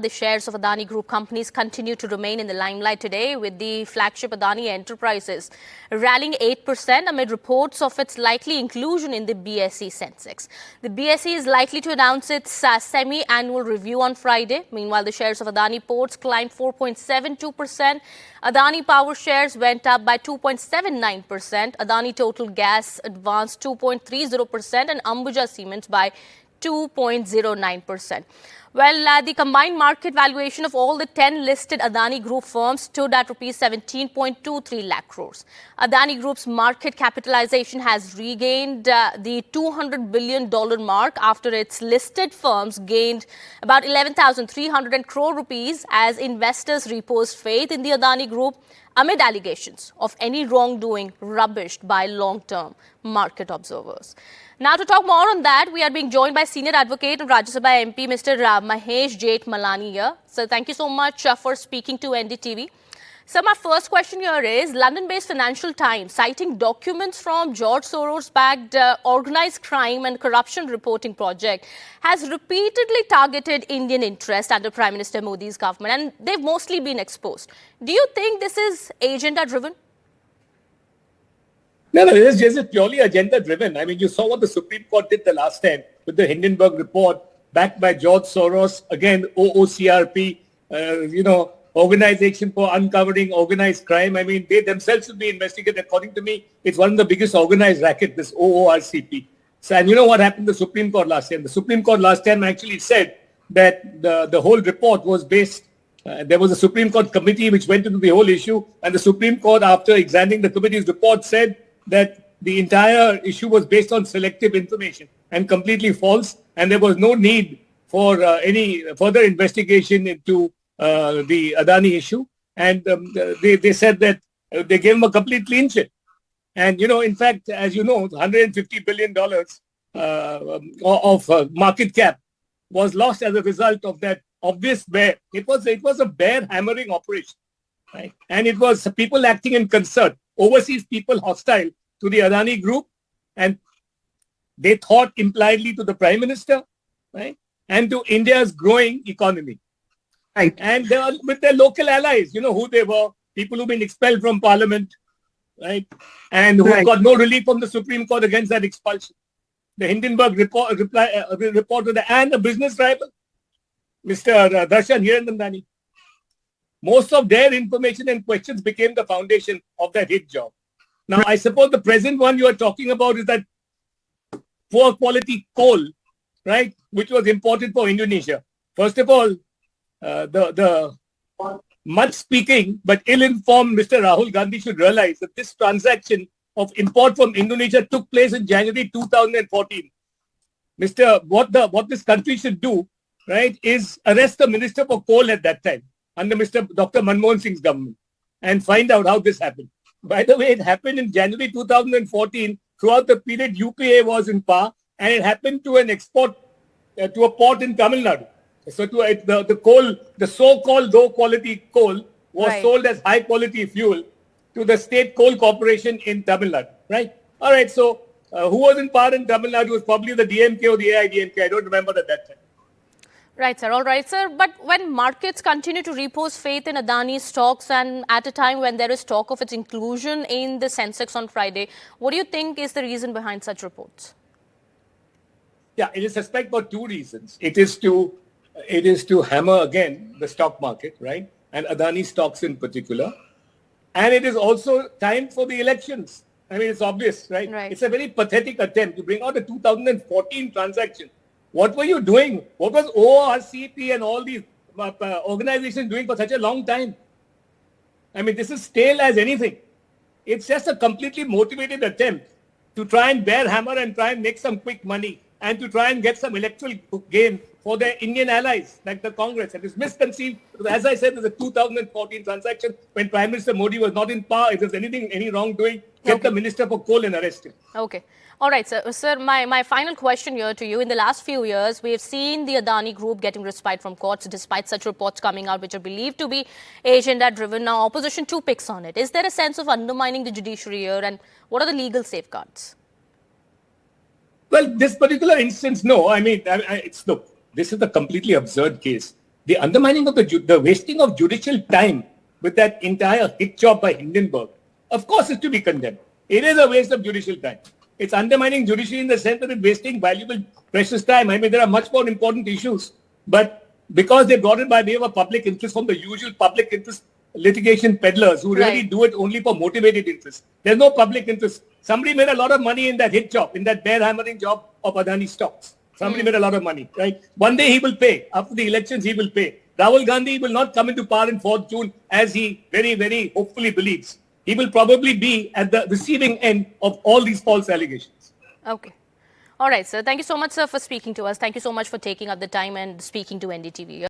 The shares of Adani Group companies continue to remain in the limelight today, with the flagship Adani Enterprises rallying 8% amid reports of its likely inclusion in the BSE Sensex. The BSE is likely to announce its semi-annual review on Friday. Meanwhile, the shares of Adani Ports climbed 4.72%. Adani Power shares went up by 2.79%. Adani Total Gas advanced 2.30% and Ambuja Cement by 2.09%. Well, the combined market valuation of all the 10 listed Adani Group firms stood at rupees 17.23 lakh crores. Adani Group's market capitalization has regained the $200 billion mark after its listed firms gained about 11,300 crore rupees as investors reposed faith in the Adani Group amid allegations of any wrongdoing rubbished by long-term market observers. Now, to talk more on that, we are being joined by Senior Advocate and Rajya Sabha MP, Mr. Mahesh Jethmalani here. So, thank you so much for speaking to NDTV. So, my first question here is, London-based Financial Times, citing documents from George Soros-backed organized crime and corruption reporting project, has repeatedly targeted Indian interest under Prime Minister Modi's government, and they've mostly been exposed. Do you think this is agenda-driven? No, this is purely agenda-driven. I mean, you saw what the Supreme Court did the last time with the Hindenburg report, backed by George Soros, again, OOCRP, Organization for Uncovering Organized Crime. I mean, they themselves should be investigated. According to me, it's one of the biggest organized racket, this OORCP. So, and you know what happened to the Supreme Court last time? The Supreme Court last time actually said that the whole report was based, there was a Supreme Court committee which went into the whole issue, and the Supreme Court, after examining the committee's report, said that the entire issue was based on selective information and completely false, and there was no need for any further investigation into the Adani issue. And they said that they gave him a complete clean sheet. And, in fact, as you know, $150 billion of market cap was lost as a result of that obvious bear. It was a bear hammering operation, right? And it was people acting in concert, overseas people hostile to the Adani Group, and they thought impliedly to the Prime Minister, right, and to India's growing economy. Right. And they were with their local allies, who they were, people who've been expelled from Parliament, right, and who got no relief from the Supreme Court against that expulsion. The Hindenburg report and a business rival, Mr. Darshan Hirandandani. Most of their information and questions became the foundation of that hit job. Now, I suppose the present one you are talking about is that poor quality coal, right, which was imported for Indonesia. First of all, the much speaking but ill-informed Mr. Rahul Gandhi should realize that this transaction of import from Indonesia took place in January 2014. What this country should do, right, is arrest the Minister for Coal at that time under Dr. Manmohan Singh's government and find out how this happened. By the way, it happened in January 2014. Throughout the period, UPA was in power, and it happened to an export to a port in Tamil Nadu. So the coal, the so-called low-quality coal, was sold as high-quality fuel to the State Coal Corporation in Tamil Nadu, right? All right, so who was in power in Tamil Nadu was probably the DMK or the AIDMK. I don't remember at that time. Right, sir. All right, sir. But when markets continue to repose faith in Adani stocks, and at a time when there is talk of its inclusion in the Sensex on Friday, what do you think is the reason behind such reports? Yeah, it is suspect for two reasons. It is to hammer again the stock market, right? And Adani stocks in particular. And it is also time for the elections. I mean, it's obvious, right? It's a very pathetic attempt to bring out a 2014 transaction. What were you doing? What was ORCP and all these organizations doing for such a long time? I mean, this is stale as anything. It's just a completely motivated attempt to try and bear hammer and try and make some quick money and to try and get some electoral gain for their Indian allies like the Congress. It is misconceived. As I said, there's a 2014 transaction when Prime Minister Modi was not in power. If there's any wrongdoing, get the Minister for Coal and arrest him. Okay. All right, sir. Sir, my final question here to you. In the last few years, we have seen the Adani Group getting respite from courts despite such reports coming out which are believed to be agenda-driven. Now, opposition too picks on it. Is there a sense of undermining the judiciary here, and what are the legal safeguards? Well, this particular instance, no. I mean, look, this is a completely absurd case. the undermining of the wasting of judicial time with that entire hit job by Hindenburg, of course, is to be condemned. It is a waste of judicial time. It's undermining judiciary in the sense that it's wasting valuable, precious time. I mean, there are much more important issues, but because they brought it by way of a public interest from the usual public interest litigation peddlers who really do it only for motivated interest. There's no public interest. Somebody made a lot of money in that hit job, in that bear hammering job of Adani stocks. Somebody made a lot of money, right? One day he will pay. After the elections, he will pay. Rahul Gandhi will not come into power in 4th June as he very, very hopefully believes. He will probably be at the receiving end of all these false allegations. Okay. All right, sir. Thank you so much, sir, for speaking to us. Thank you so much for taking up the time and speaking to NDTV.